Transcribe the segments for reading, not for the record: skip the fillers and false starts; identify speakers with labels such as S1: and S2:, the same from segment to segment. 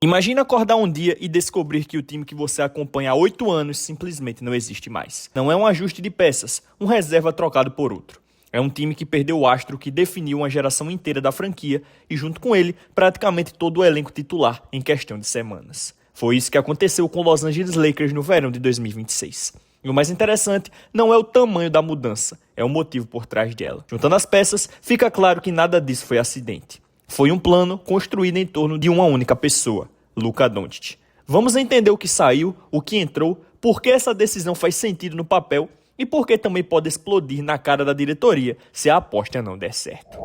S1: Imagina acordar um dia e descobrir que o time que você acompanha há 8 anos simplesmente não existe mais. Não é um ajuste de peças, um reserva trocado por outro. É um time que perdeu o astro que definiu uma geração inteira da franquia e, junto com ele, praticamente todo o elenco titular em questão de semanas. Foi isso que aconteceu com o Los Angeles Lakers no verão de 2026. E o mais interessante não é o tamanho da mudança, é o motivo por trás dela. Juntando as peças, fica claro que nada disso foi acidente. Foi um plano construído em torno de uma única pessoa, Luka Dončić. Vamos entender o que saiu, o que entrou, por que essa decisão faz sentido no papel e por que também pode explodir na cara da diretoria se a aposta não der certo.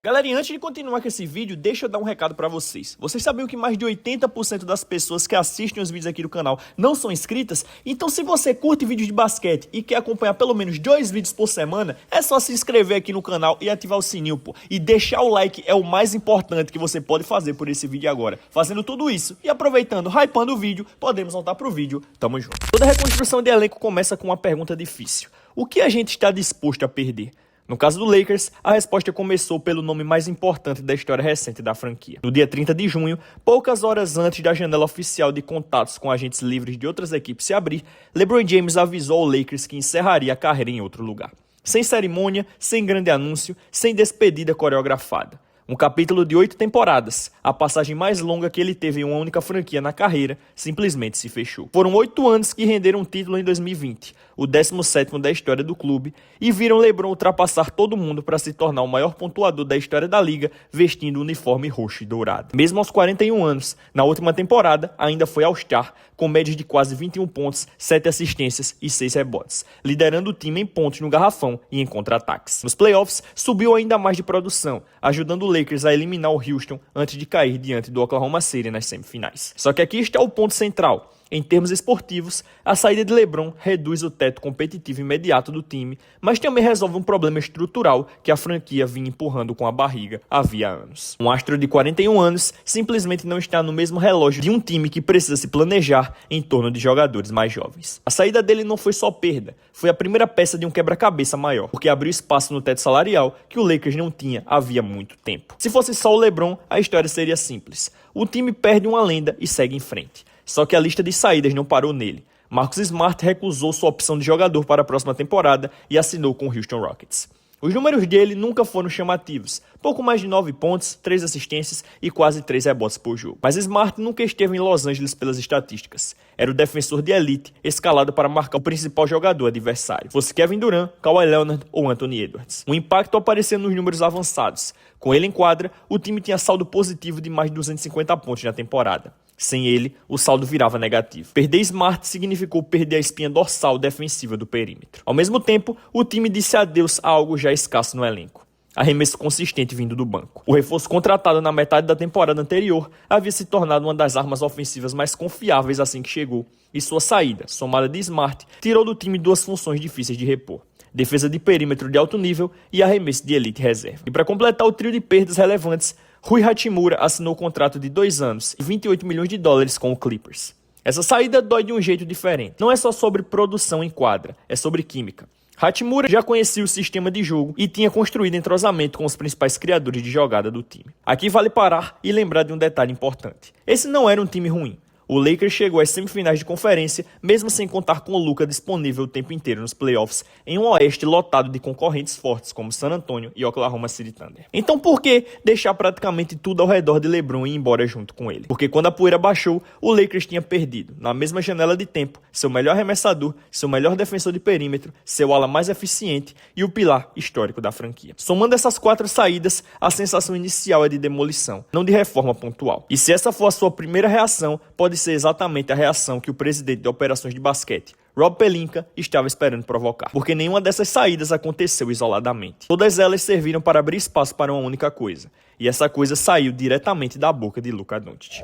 S1: Galera, e antes de continuar com esse vídeo, deixa eu dar um recado pra vocês. Vocês sabiam que mais de 80% das pessoas que assistem os vídeos aqui do canal não são inscritas? Então se você curte vídeos de basquete e quer acompanhar pelo menos 2 vídeos por semana, é só se inscrever aqui no canal e ativar o sininho, pô. E deixar o like é o mais importante que você pode fazer por esse vídeo agora. Fazendo tudo isso e aproveitando, hypando o vídeo, podemos voltar pro vídeo. Tamo junto. Toda reconstrução de elenco começa com uma pergunta difícil. O que a gente está disposto a perder? No caso do Lakers, a resposta começou pelo nome mais importante da história recente da franquia. No dia 30 de junho, poucas horas antes da janela oficial de contatos com agentes livres de outras equipes se abrir, LeBron James avisou ao Lakers que encerraria a carreira em outro lugar. Sem cerimônia, sem grande anúncio, sem despedida coreografada. Um capítulo de 8 temporadas, a passagem mais longa que ele teve em uma única franquia na carreira, simplesmente se fechou. Foram 8 anos que renderam um título em 2020, o 17º da história do clube, e viram LeBron ultrapassar todo mundo para se tornar o maior pontuador da história da liga, vestindo o uniforme roxo e dourado. Mesmo aos 41 anos, na última temporada, ainda foi All-Star, com médias de quase 21 pontos, 7 assistências e 6 rebotes, liderando o time em pontos no garrafão e em contra-ataques. Nos playoffs, subiu ainda mais de produção, ajudando o Lakers a eliminar o Houston antes de cair diante do Oklahoma City nas semifinais. Só que aqui está o ponto central. Em termos esportivos, a saída de LeBron reduz o teto competitivo imediato do time, mas também resolve um problema estrutural que a franquia vinha empurrando com a barriga havia anos. Um astro de 41 anos simplesmente não está no mesmo relógio de um time que precisa se planejar em torno de jogadores mais jovens. A saída dele não foi só perda, foi a primeira peça de um quebra-cabeça maior, porque abriu espaço no teto salarial que o Lakers não tinha havia muito tempo. Se fosse só o LeBron, a história seria simples. O time perde uma lenda e segue em frente. Só que a lista de saídas não parou nele. Marcus Smart recusou sua opção de jogador para a próxima temporada e assinou com o Houston Rockets. Os números dele nunca foram chamativos, pouco mais de 9 pontos, 3 assistências e quase 3 rebotes por jogo. Mas Smart nunca esteve em Los Angeles pelas estatísticas. Era o defensor de elite, escalado para marcar o principal jogador adversário, fosse Kevin Durant, Kawhi Leonard ou Anthony Edwards. O impacto aparecia nos números avançados. Com ele em quadra, o time tinha saldo positivo de mais de 250 pontos na temporada. Sem ele, o saldo virava negativo. Perder Smart significou perder a espinha dorsal defensiva do perímetro. Ao mesmo tempo, o time disse adeus a algo já escasso no elenco. Arremesso consistente vindo do banco. O reforço contratado na metade da temporada anterior havia se tornado uma das armas ofensivas mais confiáveis assim que chegou, e sua saída, somada de Smart, tirou do time 2 funções difíceis de repor: defesa de perímetro de alto nível e arremesso de elite reserva. E para completar o trio de perdas relevantes, Rui Hachimura assinou um contrato de 2 anos e 28 milhões de dólares com o Clippers. Essa saída dói de um jeito diferente. Não é só sobre produção em quadra, é sobre química. Hachimura já conhecia o sistema de jogo e tinha construído entrosamento com os principais criadores de jogada do time. Aqui vale parar e lembrar de um detalhe importante. Esse não era um time ruim. O Lakers chegou às semifinais de conferência, mesmo sem contar com o Luka disponível o tempo inteiro nos playoffs, em um oeste lotado de concorrentes fortes como San Antonio e Oklahoma City Thunder. Então por que deixar praticamente tudo ao redor de LeBron e ir embora junto com ele? Porque quando a poeira baixou, o Lakers tinha perdido, na mesma janela de tempo, seu melhor arremessador, seu melhor defensor de perímetro, seu ala mais eficiente e o pilar histórico da franquia. Somando essas 4 saídas, a sensação inicial é de demolição, não de reforma pontual. E se essa for a sua primeira reação, pode ser exatamente a reação que o presidente de operações de basquete, Rob Pelinka, estava esperando provocar, porque nenhuma dessas saídas aconteceu isoladamente. Todas elas serviram para abrir espaço para uma única coisa, e essa coisa saiu diretamente da boca de Luka Dončić.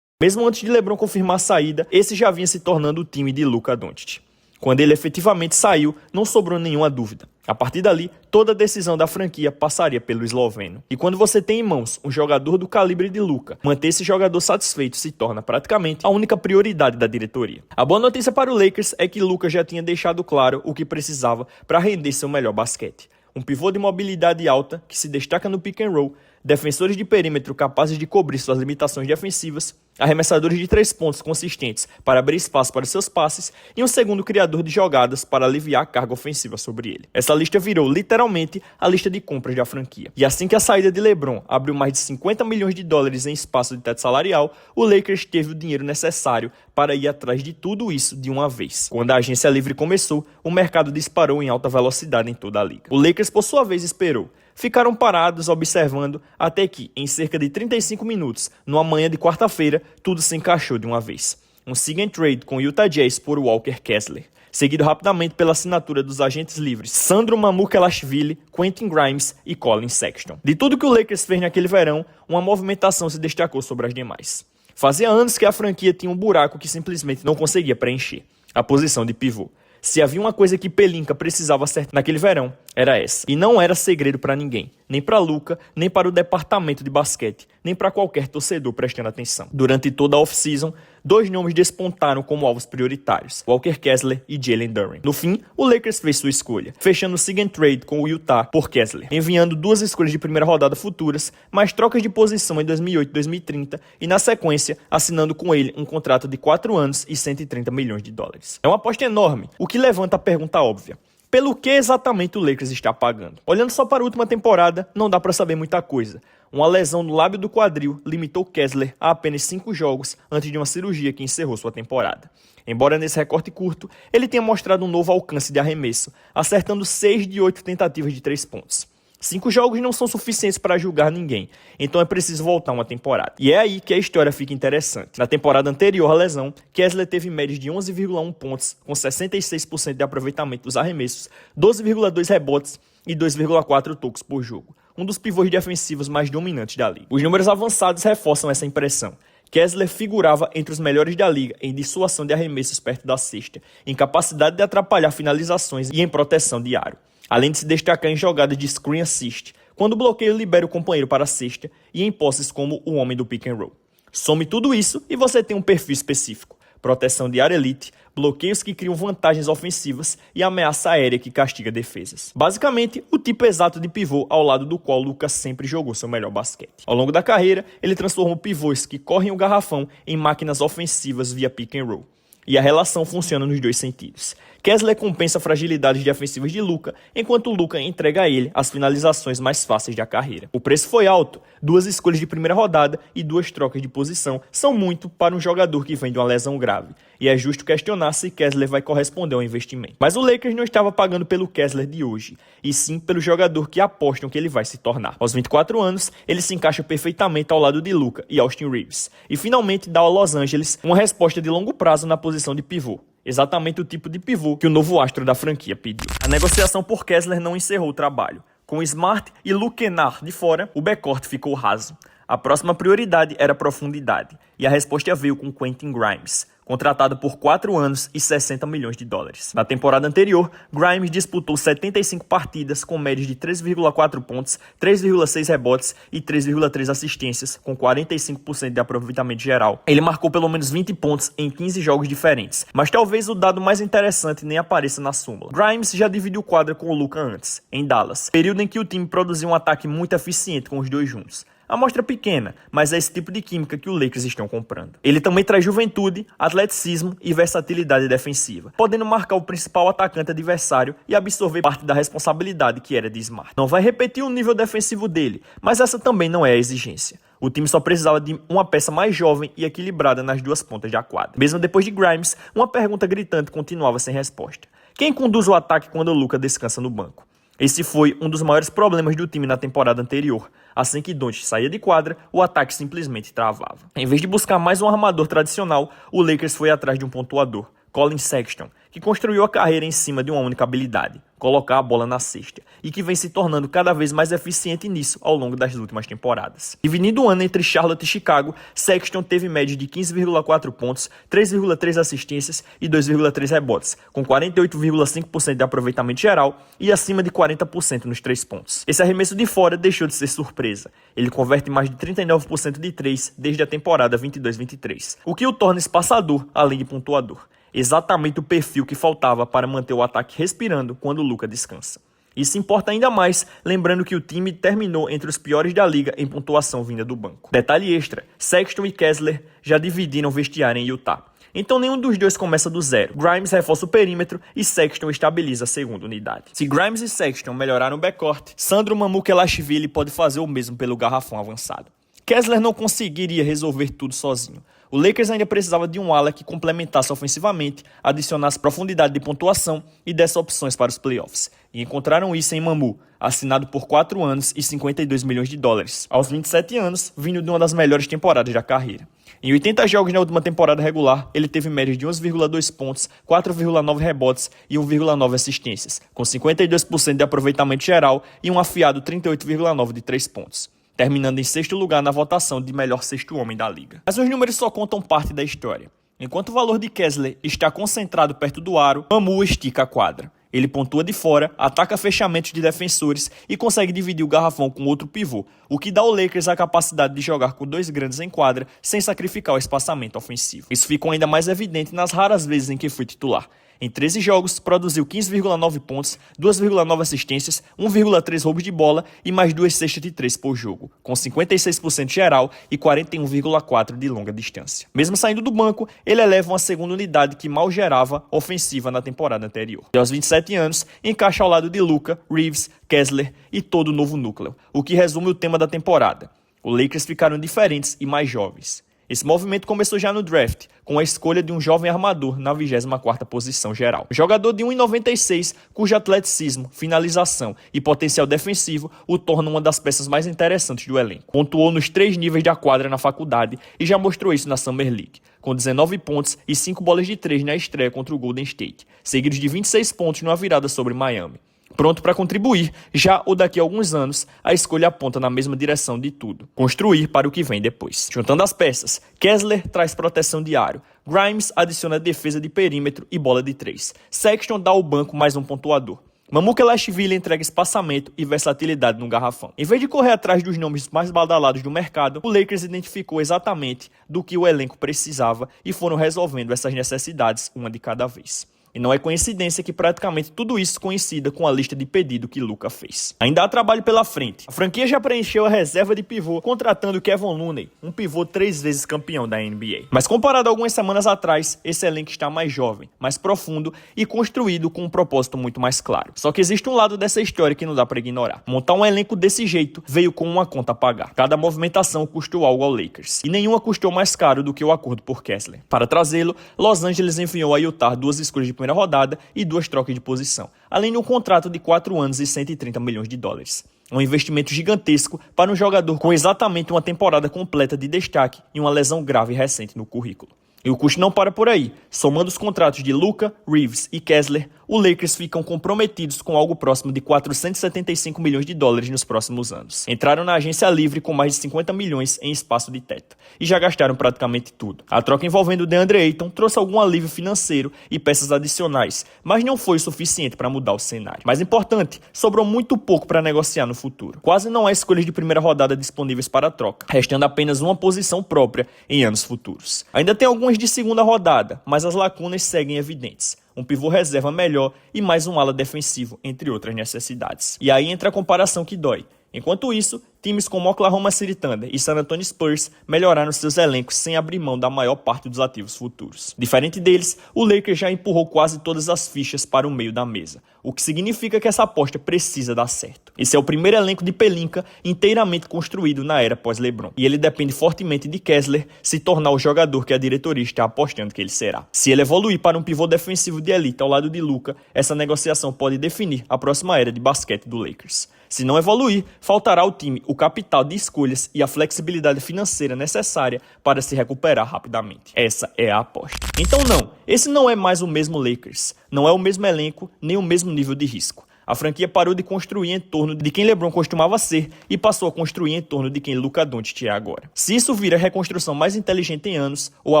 S1: Mesmo antes de LeBron confirmar a saída, esse já vinha se tornando o time de Luka Dončić. Quando ele efetivamente saiu, não sobrou nenhuma dúvida. A partir dali, toda a decisão da franquia passaria pelo esloveno. E quando você tem em mãos um jogador do calibre de Luka, manter esse jogador satisfeito se torna praticamente a única prioridade da diretoria. A boa notícia para o Lakers é que Luka já tinha deixado claro o que precisava para render seu melhor basquete. Um pivô de mobilidade alta, que se destaca no pick and roll, defensores de perímetro capazes de cobrir suas limitações defensivas, arremessadores de 3 pontos consistentes para abrir espaço para seus passes e um segundo criador de jogadas para aliviar a carga ofensiva sobre ele. Essa lista virou literalmente a lista de compras da franquia. E assim que a saída de LeBron abriu mais de 50 milhões de dólares em espaço de teto salarial, o Lakers teve o dinheiro necessário para ir atrás de tudo isso de uma vez. Quando a agência livre começou, o mercado disparou em alta velocidade em toda a liga. O Lakers, por sua vez, esperou. Ficaram parados observando até que, em cerca de 35 minutos, numa manhã de quarta-feira, tudo se encaixou de uma vez. Um sign and trade com o Utah Jazz por Walker Kessler, seguido rapidamente pela assinatura dos agentes livres Sandro Mamukelashvili, Quentin Grimes e Colin Sexton. De tudo que o Lakers fez naquele verão, uma movimentação se destacou sobre as demais. Fazia anos que a franquia tinha um buraco que simplesmente não conseguia preencher: a posição de pivô. Se havia uma coisa que Pelinka precisava acertar naquele verão, era essa. E não era segredo para ninguém, nem para Luka, nem para o departamento de basquete, nem para qualquer torcedor prestando atenção. Durante toda a off-season, 2 nomes despontaram como alvos prioritários: Walker Kessler e Jalen Duren. No fim, o Lakers fez sua escolha, fechando o sign and trade com o Utah por Kessler, enviando 2 escolhas de primeira rodada futuras, mais trocas de posição em 2008 e 2030 e, na sequência, assinando com ele um contrato de 4 anos e 130 milhões de dólares. É uma aposta enorme, o que levanta a pergunta óbvia: pelo que exatamente o Lakers está pagando? Olhando só para a última temporada, não dá para saber muita coisa. Uma lesão no lábio do quadril limitou Kessler a apenas 5 jogos antes de uma cirurgia que encerrou sua temporada. Embora nesse recorte curto, ele tenha mostrado um novo alcance de arremesso, acertando 6 de 8 tentativas de 3 pontos. 5 jogos não são suficientes para julgar ninguém, então é preciso voltar uma temporada. E é aí que a história fica interessante. Na temporada anterior à lesão, Kessler teve médias de 11,1 pontos, com 66% de aproveitamento dos arremessos, 12,2 rebotes e 2,4 tocos por jogo. Um dos pivôs defensivos mais dominantes da liga. Os números avançados reforçam essa impressão. Kessler figurava entre os melhores da liga em dissuasão de arremessos perto da cesta, em capacidade de atrapalhar finalizações e em proteção de aro, além de se destacar em jogadas de screen assist, quando o bloqueio libera o companheiro para a cesta, e em posses como o homem do pick and roll. Some tudo isso e você tem um perfil específico: proteção de área elite, bloqueios que criam vantagens ofensivas e ameaça aérea que castiga defesas. Basicamente, o tipo exato de pivô ao lado do qual Luka sempre jogou seu melhor basquete. Ao longo da carreira, ele transformou pivôs que correm o garrafão em máquinas ofensivas via pick and roll. E a relação funciona nos 2 sentidos. Kessler compensa fragilidades defensivas de Luka, enquanto Luka entrega a ele as finalizações mais fáceis da carreira. O preço foi alto: 2 escolhas de primeira rodada e 2 trocas de posição são muito para um jogador que vem de uma lesão grave, e é justo questionar se Kessler vai corresponder ao investimento. Mas o Lakers não estava pagando pelo Kessler de hoje, e sim pelo jogador que apostam que ele vai se tornar. Aos 24 anos, ele se encaixa perfeitamente ao lado de Luka e Austin Reeves, e finalmente dá ao Los Angeles uma resposta de longo prazo na posição de pivô. Exatamente o tipo de pivô que o novo astro da franquia pediu. A negociação por Kessler não encerrou o trabalho. Com Smart e Luke Kennard de fora, o backcourt ficou raso. A próxima prioridade era profundidade, e a resposta veio com Quentin Grimes, contratado por 4 anos e 60 milhões de dólares. Na temporada anterior, Grimes disputou 75 partidas com médias de 3,4 pontos, 3,6 rebotes e 3,3 assistências, com 45% de aproveitamento geral. Ele marcou pelo menos 20 pontos em 15 jogos diferentes, mas talvez o dado mais interessante nem apareça na súmula. Grimes já dividiu quadra com o Luka antes, em Dallas, período em que o time produziu um ataque muito eficiente com os dois juntos. Amostra pequena, mas é esse tipo de química que o Lakers estão comprando. Ele também traz juventude, atleticismo e versatilidade defensiva, podendo marcar o principal atacante adversário e absorver parte da responsabilidade que era de Smart. Não vai repetir o nível defensivo dele, mas essa também não é a exigência. O time só precisava de uma peça mais jovem e equilibrada nas 2 pontas da quadra. Mesmo depois de Grimes, uma pergunta gritante continuava sem resposta: quem conduz o ataque quando o Luka descansa no banco? Esse foi um dos maiores problemas do time na temporada anterior. Assim que Doncic saía de quadra, o ataque simplesmente travava. Em vez de buscar mais um armador tradicional, o Lakers foi atrás de um pontuador, Colin Sexton, que construiu a carreira em cima de uma única habilidade: colocar a bola na cesta, e que vem se tornando cada vez mais eficiente nisso ao longo das últimas temporadas. Dividindo o ano entre Charlotte e Chicago, Sexton teve média de 15,4 pontos, 3,3 assistências e 2,3 rebotes, com 48,5% de aproveitamento geral e acima de 40% nos 3 pontos. Esse arremesso de fora deixou de ser surpresa. Ele converte mais de 39% de 3 desde a temporada 22-23, o que o torna espaçador além de pontuador. Exatamente o perfil que faltava para manter o ataque respirando quando o Luka descansa. Isso importa ainda mais, lembrando que o time terminou entre os piores da liga em pontuação vinda do banco. Detalhe extra, Sexton e Kessler já dividiram o vestiário em Utah. Então nenhum dos dois começa do zero. Grimes reforça o perímetro e Sexton estabiliza a segunda unidade. Se Grimes e Sexton melhoraram o backcourt, Sandro Mamukelashvili pode fazer o mesmo pelo garrafão avançado. Kessler não conseguiria resolver tudo sozinho. O Lakers ainda precisava de um ala que complementasse ofensivamente, adicionasse profundidade de pontuação e desse opções para os playoffs. E encontraram isso em Mamu, assinado por 4 anos e 52 milhões de dólares. Aos 27 anos, vindo de uma das melhores temporadas da carreira. Em 80 jogos na última temporada regular, ele teve médias de 11,2 pontos, 4,9 rebotes e 1,9 assistências, com 52% de aproveitamento geral e um afiado 38,9 de 3 pontos. Terminando em sexto lugar na votação de melhor sexto homem da liga. Mas os números só contam parte da história. Enquanto o valor de Kessler está concentrado perto do aro, Mamu estica a quadra. Ele pontua de fora, ataca fechamentos de defensores e consegue dividir o garrafão com outro pivô, o que dá ao Lakers a capacidade de jogar com 2 grandes em quadra sem sacrificar o espaçamento ofensivo. Isso ficou ainda mais evidente nas raras vezes em que foi titular. Em 13 jogos, produziu 15,9 pontos, 2,9 assistências, 1,3 roubos de bola e mais 2 cestas de 3 por jogo, com 56% geral e 41,4% de longa distância. Mesmo saindo do banco, ele eleva uma segunda unidade que mal gerava ofensiva na temporada anterior. E aos 27 anos, encaixa ao lado de Luka, Reeves, Kessler e todo o novo núcleo, o que resume o tema da temporada. Os Lakers ficaram diferentes e mais jovens. Esse movimento começou já no draft, com a escolha de um jovem armador na 24ª posição geral. Jogador de 1,96, cujo atleticismo, finalização e potencial defensivo o tornam uma das peças mais interessantes do elenco. Pontuou nos 3 níveis da quadra na faculdade e já mostrou isso na Summer League, com 19 pontos e 5 bolas de 3 na estreia contra o Golden State, seguidos de 26 pontos numa virada sobre Miami. Pronto para contribuir, já ou daqui a alguns anos, a escolha aponta na mesma direção de tudo. Construir para o que vem depois. Juntando as peças, Kessler traz proteção de aro, Grimes adiciona defesa de perímetro e bola de 3. Sexton dá ao banco mais um pontuador. Mamukelashvili entrega espaçamento e versatilidade no garrafão. Em vez de correr atrás dos nomes mais badalados do mercado, o Lakers identificou exatamente do que o elenco precisava e foram resolvendo essas necessidades uma de cada vez. E não é coincidência que praticamente tudo isso coincida com a lista de pedido que Luka fez. Ainda há trabalho pela frente. A franquia já preencheu a reserva de pivô, contratando Kevin Looney, um pivô 3 vezes campeão da NBA. Mas comparado a algumas semanas atrás, esse elenco está mais jovem, mais profundo e construído com um propósito muito mais claro. Só que existe um lado dessa história que não dá para ignorar. Montar um elenco desse jeito veio com uma conta a pagar. Cada movimentação custou algo ao Lakers. E nenhuma custou mais caro do que o acordo por Kessler. Para trazê-lo, Los Angeles enviou a Utah 2 escolhas de primeira rodada e 2 trocas de posição, além de um contrato de 4 anos e 130 milhões de dólares. Um investimento gigantesco para um jogador com exatamente uma temporada completa de destaque e uma lesão grave recente no currículo. E o custo não para por aí. Somando os contratos de Luka, Reeves e Kessler, os Lakers ficam comprometidos com algo próximo de 475 milhões de dólares nos próximos anos. Entraram na agência livre com mais de 50 milhões em espaço de teto e já gastaram praticamente tudo. A troca envolvendo o DeAndre Ayton trouxe algum alívio financeiro e peças adicionais, mas não foi o suficiente para mudar o cenário. Mais importante, sobrou muito pouco para negociar no futuro. Quase não há escolhas de primeira rodada disponíveis para a troca, restando apenas uma posição própria em anos futuros. Ainda tem algumas de segunda rodada, mas as lacunas seguem evidentes. Um pivô reserva melhor e mais um ala defensivo, entre outras necessidades. E aí entra a comparação que dói. Enquanto isso, times como Oklahoma City Thunder e San Antonio Spurs melhoraram seus elencos sem abrir mão da maior parte dos ativos futuros. Diferente deles, o Lakers já empurrou quase todas as fichas para o meio da mesa, o que significa que essa aposta precisa dar certo. Esse é o primeiro elenco de Pelinka inteiramente construído na era pós-LeBron, e ele depende fortemente de Kessler se tornar o jogador que a diretoria está apostando que ele será. Se ele evoluir para um pivô defensivo de elite ao lado de Luka, essa negociação pode definir a próxima era de basquete do Lakers. Se não evoluir, faltará ao time o capital de escolhas e a flexibilidade financeira necessária para se recuperar rapidamente. Essa é a aposta. Então não, esse não é mais o mesmo Lakers. Não é o mesmo elenco, nem o mesmo nível de risco. A franquia parou de construir em torno de quem LeBron costumava ser e passou a construir em torno de quem Luka Doncic é agora. Se isso vira a reconstrução mais inteligente em anos, ou a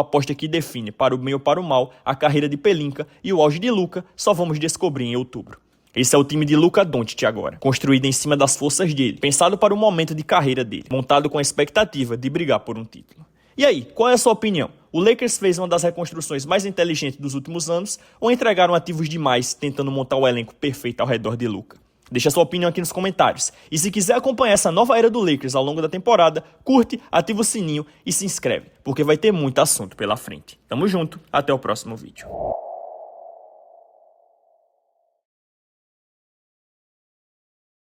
S1: aposta que define, para o bem ou para o mal, a carreira de Pelinka e o auge de Luka, só vamos descobrir em outubro. Esse é o time de Luka Doncic agora, construído em cima das forças dele, pensado para o momento de carreira dele, montado com a expectativa de brigar por um título. E aí, qual é a sua opinião? O Lakers fez uma das reconstruções mais inteligentes dos últimos anos ou entregaram ativos demais tentando montar o elenco perfeito ao redor de Luka? Deixa sua opinião aqui nos comentários. E se quiser acompanhar essa nova era do Lakers ao longo da temporada, curte, ativa o sininho e se inscreve, porque vai ter muito assunto pela frente. Tamo junto, até o próximo vídeo.